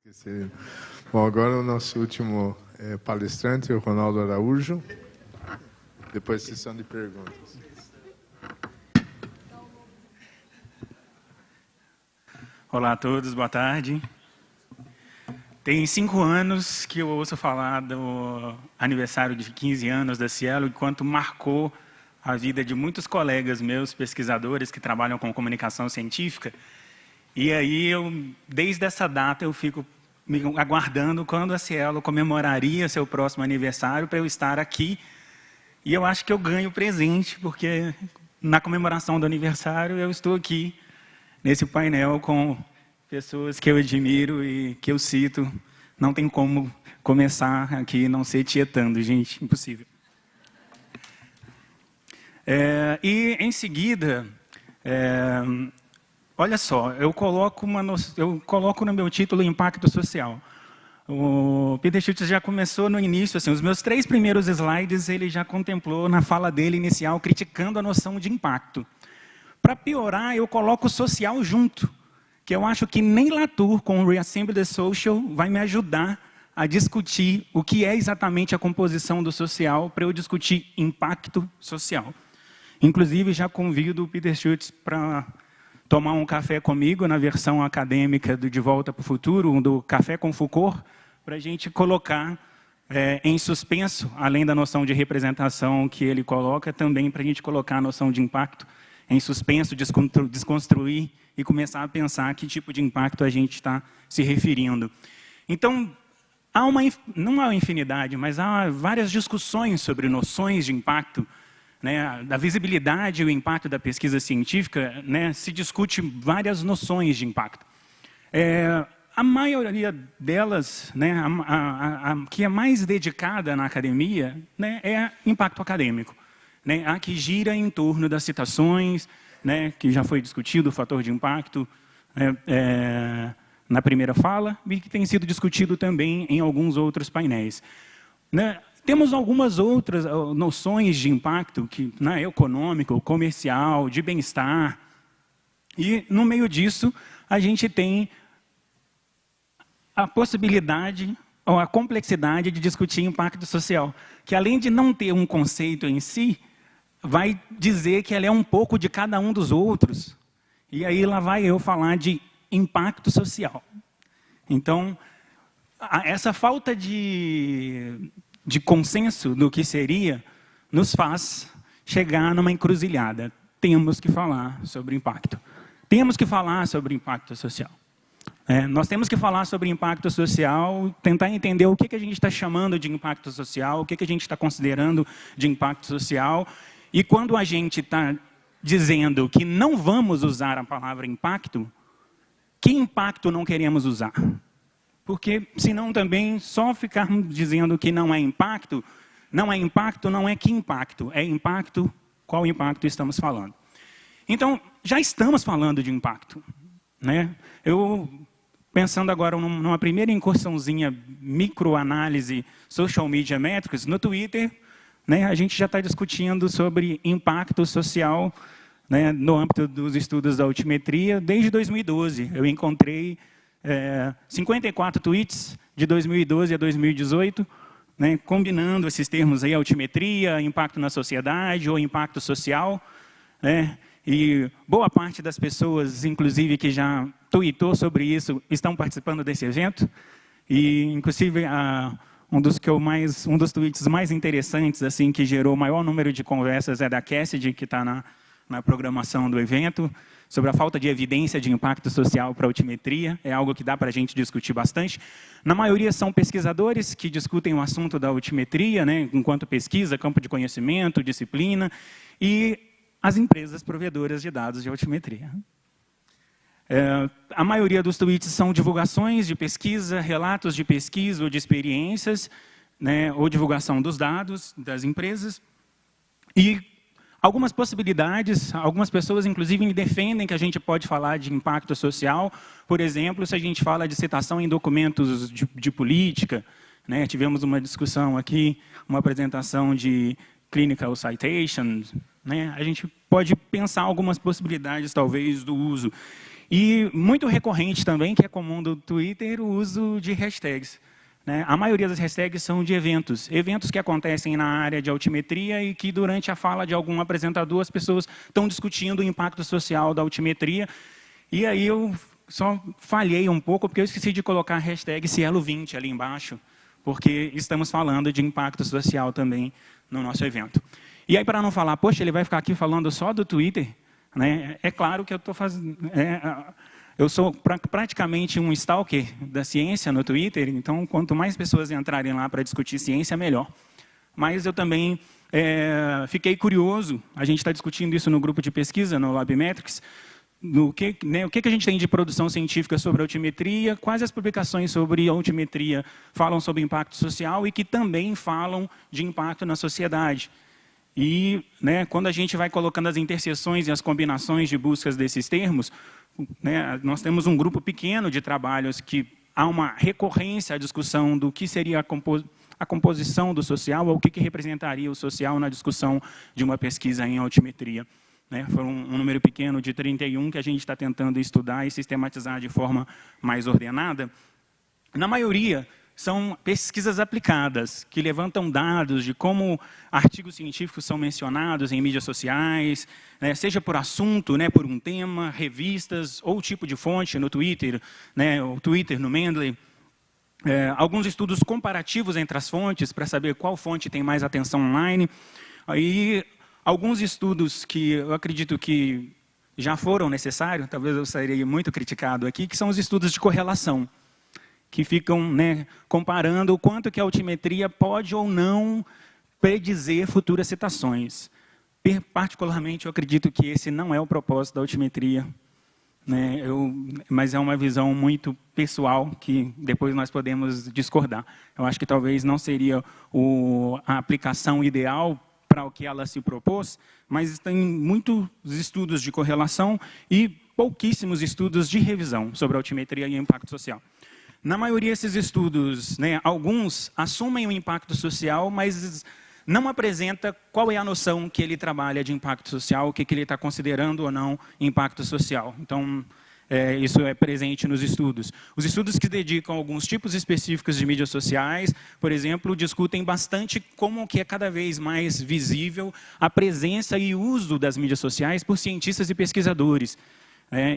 Esqueci. Bom, agora o nosso último palestrante, o Ronaldo Araújo. Depois, sessão de perguntas. Olá a todos, boa tarde. Tem 5 anos que eu ouço falar do aniversário de 15 anos da Cielo, e quanto marcou a vida de muitos colegas meus, pesquisadores, que trabalham com comunicação científica. E aí, desde essa data, eu fico me aguardando quando a Cielo comemoraria seu próximo aniversário para eu estar aqui. E eu acho que eu ganho presente, porque na comemoração do aniversário eu estou aqui, nesse painel com pessoas que eu admiro e que eu cito. Não tem como começar aqui e não ser tietando, gente, impossível. E, em seguida, olha só, eu coloco no meu título impacto social. O Peter Schultz já começou no início, assim, os meus 3 primeiros slides ele já contemplou na fala dele inicial, criticando a noção de impacto. Para piorar, eu coloco o social junto, que eu acho que nem Latour, com o Reassemble the Social, vai me ajudar a discutir o que é exatamente a composição do social, para eu discutir impacto social. Inclusive, já convido o Peter Schultz para tomar um café comigo, na versão acadêmica do De Volta para o Futuro, do Café com Foucault, para a gente colocar em suspenso, além da noção de representação que ele coloca, também para a gente colocar a noção de impacto em suspenso, desconstruir e começar a pensar que tipo de impacto a gente está se referindo. Então, não há uma infinidade, mas há várias discussões sobre noções de impacto, né, da visibilidade e o impacto da pesquisa científica, né, se discute várias noções de impacto. A maioria delas, né, a que é mais dedicada na academia, né, é impacto acadêmico, né, a que gira em torno das citações, né, que já foi discutido o fator de impacto na primeira fala, e que tem sido discutido também em alguns outros painéis. Né, temos algumas outras noções de impacto, né, econômico, comercial, de bem-estar, e no meio disso a gente tem a possibilidade ou a complexidade de discutir impacto social, que além de não ter um conceito em si, vai dizer que ela é um pouco de cada um dos outros. E aí lá vai eu falar de impacto social. Então, essa falta de consenso do que seria, nos faz chegar numa encruzilhada. Temos que falar sobre impacto. Temos que falar sobre impacto social. Nós temos que falar sobre impacto social, tentar entender o que a gente está chamando de impacto social, o que a gente está considerando de impacto social. E quando a gente está dizendo que não vamos usar a palavra impacto, que impacto não queremos usar? Porque, senão também, só ficarmos dizendo que não é impacto, não é que impacto, é impacto, qual impacto estamos falando. Então, já estamos falando de impacto, né? Eu, pensando agora numa primeira incursãozinha, microanálise, social media metrics, no Twitter, né, a gente já está discutindo sobre impacto social, né, no âmbito dos estudos da altimetria, desde 2012. Eu encontrei 54 tweets de 2012 a 2018, né, combinando esses termos aí, altimetria, impacto na sociedade ou impacto social, né, e boa parte das pessoas, inclusive, que já tweetou sobre isso, estão participando desse evento, e, inclusive, um dos tweets mais interessantes, assim, que gerou o maior número de conversas, é da Cassidy, que está na programação do evento, sobre a falta de evidência de impacto social para a altimetria. É algo que dá para a gente discutir bastante. Na maioria são pesquisadores que discutem o assunto da altimetria, né, enquanto pesquisa, campo de conhecimento, disciplina, e as empresas provedoras de dados de altimetria. A maioria dos tweets são divulgações de pesquisa, relatos de pesquisa ou de experiências, né, ou divulgação dos dados das empresas. E algumas possibilidades, algumas pessoas, inclusive, defendem que a gente pode falar de impacto social. Por exemplo, se a gente fala de citação em documentos de política, né, tivemos uma discussão aqui, uma apresentação de clinical citations, né, a gente pode pensar algumas possibilidades, talvez, do uso. E muito recorrente também, que é comum do Twitter, o uso de hashtags. Né? A maioria das hashtags são de eventos que acontecem na área de altimetria e que, durante a fala de algum apresentador, as pessoas estão discutindo o impacto social da altimetria. E aí eu só falhei um pouco, porque eu esqueci de colocar a hashtag Cielo20 ali embaixo, porque estamos falando de impacto social também no nosso evento. E aí, para não falar, poxa, ele vai ficar aqui falando só do Twitter, né? É claro que eu estou fazendo... eu sou praticamente um stalker da ciência no Twitter, então, quanto mais pessoas entrarem lá para discutir ciência, melhor. Mas eu também fiquei curioso, a gente está discutindo isso no grupo de pesquisa, no LabMetrics, o que a gente tem de produção científica sobre altimetria, quais as publicações sobre altimetria falam sobre impacto social e que também falam de impacto na sociedade. E, né, quando a gente vai colocando as interseções e as combinações de buscas desses termos, né, nós temos um grupo pequeno de trabalhos que há uma recorrência à discussão do que seria a composição do social, ou o que representaria o social na discussão de uma pesquisa em altimetria. Né? Foi um número pequeno de 31 que a gente está tentando estudar e sistematizar de forma mais ordenada. Na maioria, são pesquisas aplicadas, que levantam dados de como artigos científicos são mencionados em mídias sociais, né, seja por assunto, né, por um tema, revistas, ou tipo de fonte no Twitter, né, o Twitter no Mendeley. Alguns estudos comparativos entre as fontes, para saber qual fonte tem mais atenção online. Aí, alguns estudos que eu acredito que já foram necessários, talvez eu seria muito criticado aqui, que são os estudos de correlação, que ficam, né, comparando o quanto que a altimetria pode ou não predizer futuras citações. Particularmente, eu acredito que esse não é o propósito da altimetria, né, mas é uma visão muito pessoal que depois nós podemos discordar. Eu acho que talvez não seria a aplicação ideal para o que ela se propôs, mas tem muitos estudos de correlação e pouquíssimos estudos de revisão sobre a altimetria e impacto social. Na maioria desses estudos, né, alguns assumem o impacto social, mas não apresenta qual é a noção que ele trabalha de impacto social, o que ele está considerando ou não impacto social. Então, isso é presente nos estudos. Os estudos que dedicam a alguns tipos específicos de mídias sociais, por exemplo, discutem bastante como que é cada vez mais visível a presença e uso das mídias sociais por cientistas e pesquisadores.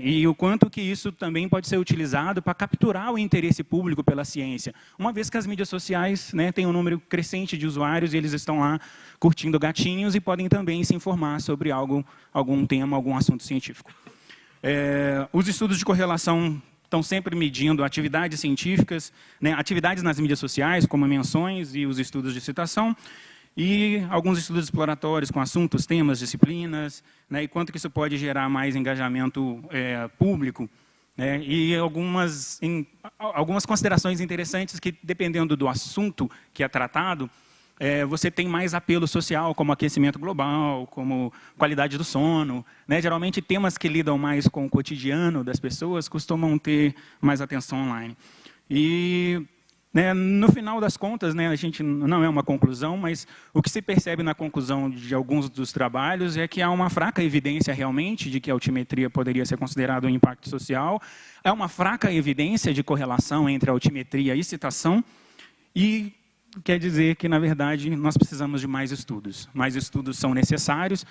E o quanto que isso também pode ser utilizado para capturar o interesse público pela ciência. Uma vez que as mídias sociais, né, têm um número crescente de usuários e eles estão lá curtindo gatinhos e podem também se informar sobre algum tema, algum assunto científico. Os estudos de correlação estão sempre medindo atividades científicas, né, atividades nas mídias sociais, como menções e os estudos de citação, e alguns estudos exploratórios com assuntos, temas, disciplinas, né, e quanto que isso pode gerar mais engajamento público, né, e algumas considerações interessantes que, dependendo do assunto que é tratado, você tem mais apelo social, como aquecimento global, como qualidade do sono, né, geralmente temas que lidam mais com o cotidiano das pessoas costumam ter mais atenção online. E no final das contas, né, a gente não é uma conclusão, mas o que se percebe na conclusão de alguns dos trabalhos é que há uma fraca evidência realmente de que a altimetria poderia ser considerada um impacto social, há uma fraca evidência de correlação entre a altimetria e citação, e quer dizer que, na verdade, nós precisamos de mais estudos. Mais estudos são necessários,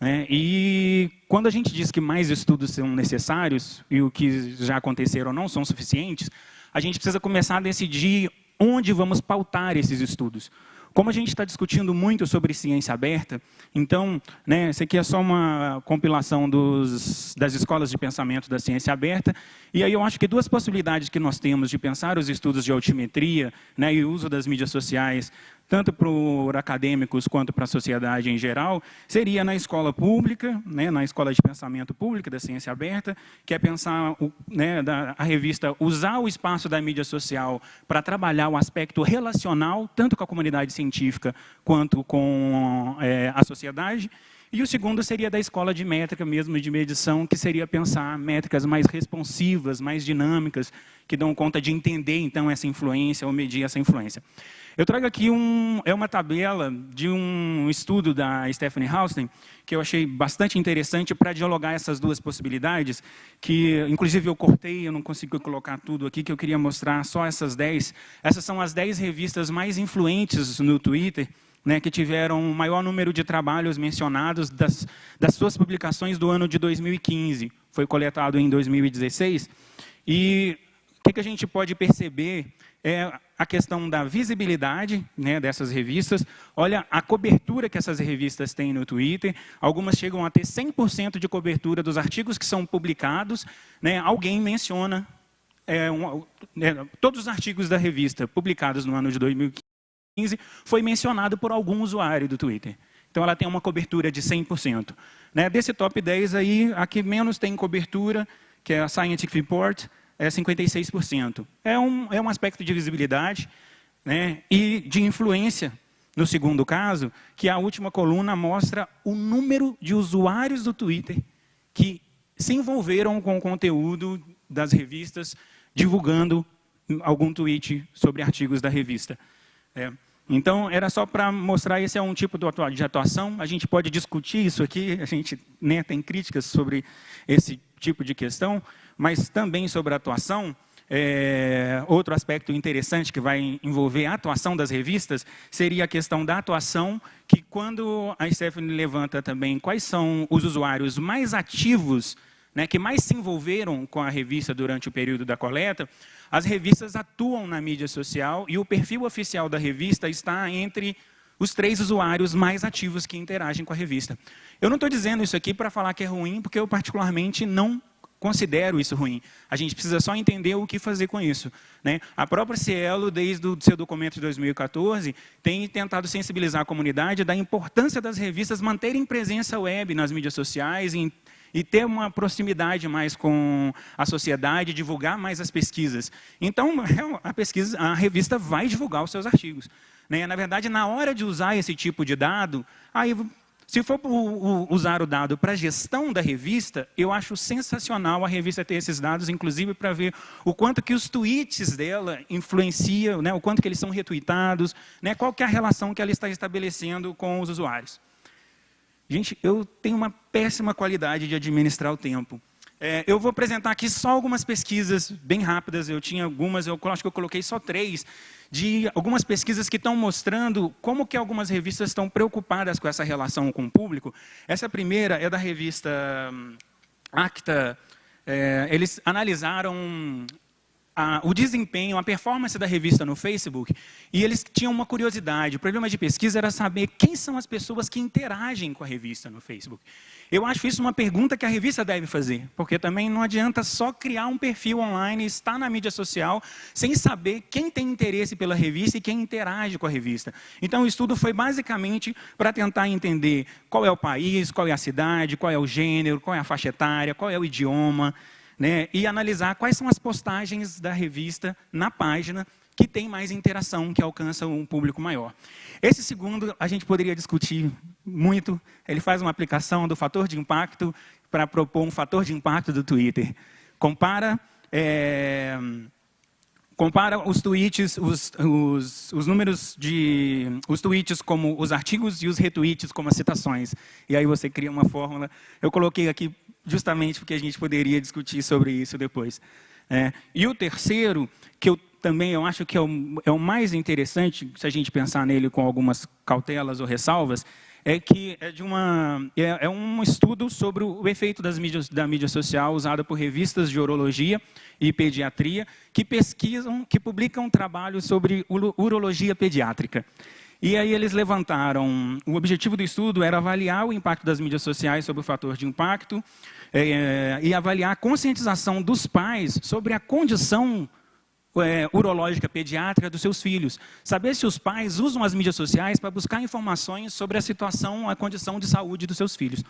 né, e quando a gente diz que mais estudos são necessários, e o que já aconteceram não são suficientes, a gente precisa começar a decidir onde vamos pautar esses estudos. Como a gente está discutindo muito sobre ciência aberta, então, né, isso aqui é só uma compilação das escolas de pensamento da ciência aberta, e aí eu acho que duas possibilidades que nós temos de pensar os estudos de altimetria, né, e o uso das mídias sociais, tanto para acadêmicos quanto para a sociedade em geral, seria na escola pública, né, na escola de pensamento pública da ciência aberta, que é pensar, né, a revista usar o espaço da mídia social para trabalhar o aspecto relacional, tanto com a comunidade científica quanto com a sociedade. E o segundo seria da escola de métrica mesmo, de medição, que seria pensar métricas mais responsivas, mais dinâmicas, que dão conta de entender, então, essa influência ou medir essa influência. Eu trago aqui uma tabela de um estudo da Stephanie Houston, que eu achei bastante interessante para dialogar essas duas possibilidades, que, inclusive, eu cortei, eu não consigo colocar tudo aqui, que eu queria mostrar só essas 10. Essas são as 10 revistas mais influentes no Twitter, né, que tiveram o maior número de trabalhos mencionados das suas publicações do ano de 2015. Foi coletado em 2016. E o que a gente pode perceber é a questão da visibilidade, né, dessas revistas. Olha a cobertura que essas revistas têm no Twitter. Algumas chegam a ter 100% de cobertura dos artigos que são publicados. Né, alguém menciona todos os artigos da revista publicados no ano de 2015, foi mencionado por algum usuário do Twitter. Então, ela tem uma cobertura de 100%. Né? Desse top 10 aí, a que menos tem cobertura, que é a Scientific Report, é 56%. É um aspecto de visibilidade, né, e de influência, no segundo caso, que a última coluna mostra o número de usuários do Twitter que se envolveram com o conteúdo das revistas, divulgando algum tweet sobre artigos da revista. Então, era só para mostrar, esse é um tipo de atuação. A gente pode discutir isso aqui, a gente, né, tem críticas sobre esse tipo de questão, mas também sobre a atuação. Outro aspecto interessante que vai envolver a atuação das revistas seria a questão da atuação, que quando a Stephanie levanta também quais são os usuários mais ativos, né, que mais se envolveram com a revista durante o período da coleta, as revistas atuam na mídia social e o perfil oficial da revista está entre os 3 usuários mais ativos que interagem com a revista. Eu não estou dizendo isso aqui para falar que é ruim, porque eu particularmente não considero isso ruim. A gente precisa só entender o que fazer com isso. Né? A própria Cielo, desde o seu documento de 2014, tem tentado sensibilizar a comunidade da importância das revistas manterem presença web nas mídias sociais e ter uma proximidade mais com a sociedade, divulgar mais as pesquisas. Então, a revista vai divulgar os seus artigos. Né? Na verdade, na hora de usar esse tipo de dado, aí, se for usar o dado para a gestão da revista, eu acho sensacional a revista ter esses dados, inclusive para ver o quanto que os tweets dela influenciam, né? O quanto que eles são retweetados, né? Qual que é a relação que ela está estabelecendo com os usuários. Gente, eu tenho uma péssima qualidade de administrar o tempo. Eu vou apresentar aqui só algumas pesquisas bem rápidas. Eu tinha algumas, eu acho que eu coloquei só 3, de algumas pesquisas que estão mostrando como que algumas revistas estão preocupadas com essa relação com o público. Essa primeira é da revista Acta. Eles analisaram o desempenho, a performance da revista no Facebook, e eles tinham uma curiosidade. O problema de pesquisa era saber quem são as pessoas que interagem com a revista no Facebook. Eu acho isso uma pergunta que a revista deve fazer, porque também não adianta só criar um perfil online, estar na mídia social, sem saber quem tem interesse pela revista e quem interage com a revista. Então, o estudo foi basicamente para tentar entender qual é o país, qual é a cidade, qual é o gênero, qual é a faixa etária, qual é o idioma, né, e analisar quais são as postagens da revista na página que tem mais interação, que alcança um público maior. Esse segundo, a gente poderia discutir muito. Ele faz uma aplicação do fator de impacto para propor um fator de impacto do Twitter. Compara os tweets, os números de... os tweets como os artigos e os retweets como as citações. E aí você cria uma fórmula. Eu coloquei aqui justamente porque a gente poderia discutir sobre isso depois. E o terceiro, que eu acho que é o mais interessante, se a gente pensar nele com algumas cautelas ou ressalvas, é que é um estudo sobre o efeito da mídia social usada por revistas de urologia e pediatria que publicam trabalhos sobre urologia pediátrica. E aí eles levantaram, o objetivo do estudo era avaliar o impacto das mídias sociais sobre o fator de impacto e avaliar a conscientização dos pais sobre a condição urológica pediátrica dos seus filhos. Saber se os pais usam as mídias sociais para buscar informações sobre a situação, a condição de saúde dos seus filhos.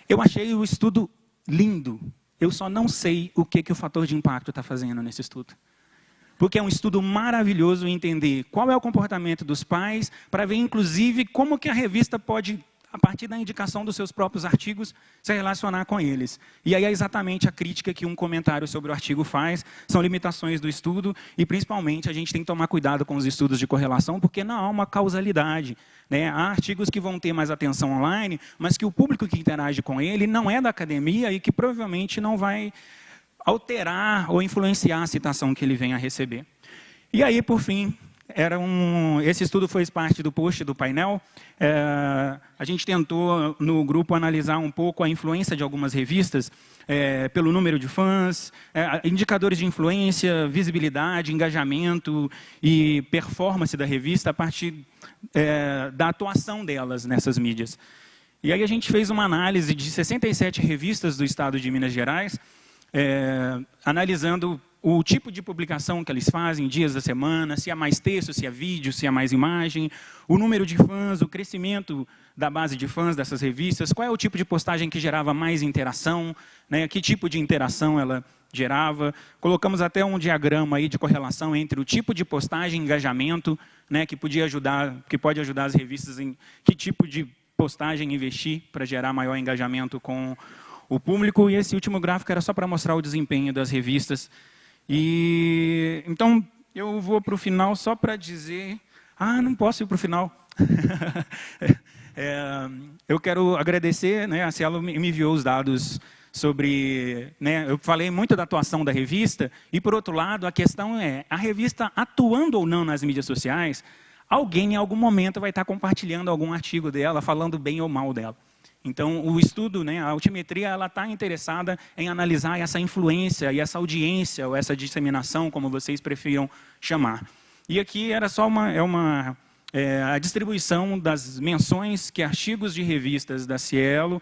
Eu achei o estudo lindo. Eu só não sei o que o fator de impacto está fazendo nesse estudo. Porque é um estudo maravilhoso em entender qual é o comportamento dos pais, para ver, inclusive, como que a revista pode a partir da indicação dos seus próprios artigos, se relacionar com eles. E aí é exatamente a crítica que um comentário sobre o artigo faz, são limitações do estudo, e principalmente a gente tem que tomar cuidado com os estudos de correlação, porque não há uma causalidade, né? Há artigos que vão ter mais atenção online, mas que o público que interage com ele não é da academia e que provavelmente não vai alterar ou influenciar a citação que ele venha a receber. E aí, por fim, esse estudo fez parte do post do painel. A gente tentou, no grupo, analisar um pouco a influência de algumas revistas, pelo número de fãs, indicadores de influência, visibilidade, engajamento e performance da revista a partir da atuação delas nessas mídias. E aí a gente fez uma análise de 67 revistas do estado de Minas Gerais, analisando o tipo de publicação que eles fazem, dias da semana, se é mais texto, se é vídeo, se é mais imagem, o número de fãs, o crescimento da base de fãs dessas revistas, qual é o tipo de postagem que gerava mais interação, né, que tipo de interação ela gerava. Colocamos até um diagrama aí de correlação entre o tipo de postagem e engajamento, né, que pode ajudar as revistas em que tipo de postagem investir para gerar maior engajamento com o público. E esse último gráfico era só para mostrar o desempenho das revistas. E então eu vou para o final só para dizer, não posso ir para o final. Eu quero agradecer, né, a Cielo me enviou os dados sobre, né, eu falei muito da atuação da revista, e por outro lado a questão é, a revista atuando ou não nas mídias sociais, alguém em algum momento vai estar compartilhando algum artigo dela, falando bem ou mal dela. Então, o estudo, né, a altimetria, ela está interessada em analisar essa influência e essa audiência, ou essa disseminação, como vocês prefiram chamar. E aqui era só a distribuição das menções que artigos de revistas da Cielo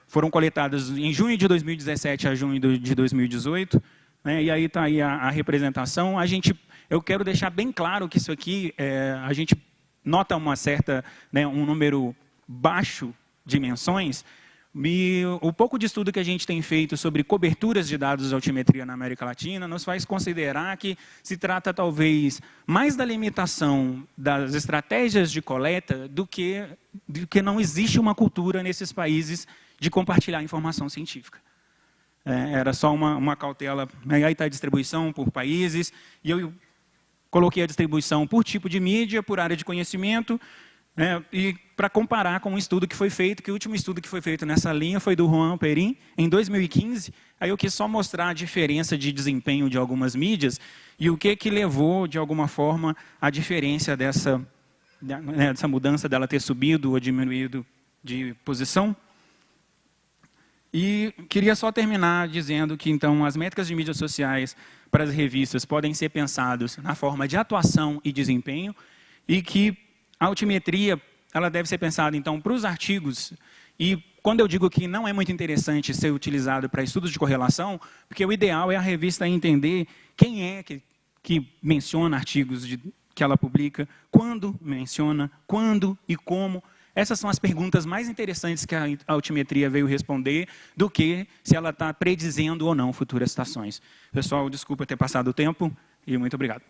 foram coletados em junho de 2017 a junho de 2018. Né, e aí está aí a representação. Eu quero deixar bem claro que isso aqui, a gente nota um número baixo de menções, e o pouco de estudo que a gente tem feito sobre coberturas de dados de altimetria na América Latina nos faz considerar que se trata talvez mais da limitação das estratégias de coleta do que não existe uma cultura nesses países de compartilhar informação científica. Era só uma cautela. Aí está a distribuição por países, e eu coloquei a distribuição por tipo de mídia, por área de conhecimento, e para comparar com um estudo que foi feito, que o último estudo que foi feito nessa linha foi do Juan Perin, em 2015. Aí eu quis só mostrar a diferença de desempenho de algumas mídias e o que levou, de alguma forma, a diferença dessa mudança dela ter subido ou diminuído de posição. E queria só terminar dizendo que, então, as métricas de mídias sociais para as revistas podem ser pensadas na forma de atuação e desempenho, e que a altimetria ela deve ser pensada, então, para os artigos. E quando eu digo que não é muito interessante ser utilizado para estudos de correlação, porque o ideal é a revista entender quem é que menciona artigos que ela publica, quando menciona, quando e como. Essas são as perguntas mais interessantes que a altimetria veio responder, do que se ela está predizendo ou não futuras citações. Pessoal, desculpa ter passado o tempo, e muito obrigado.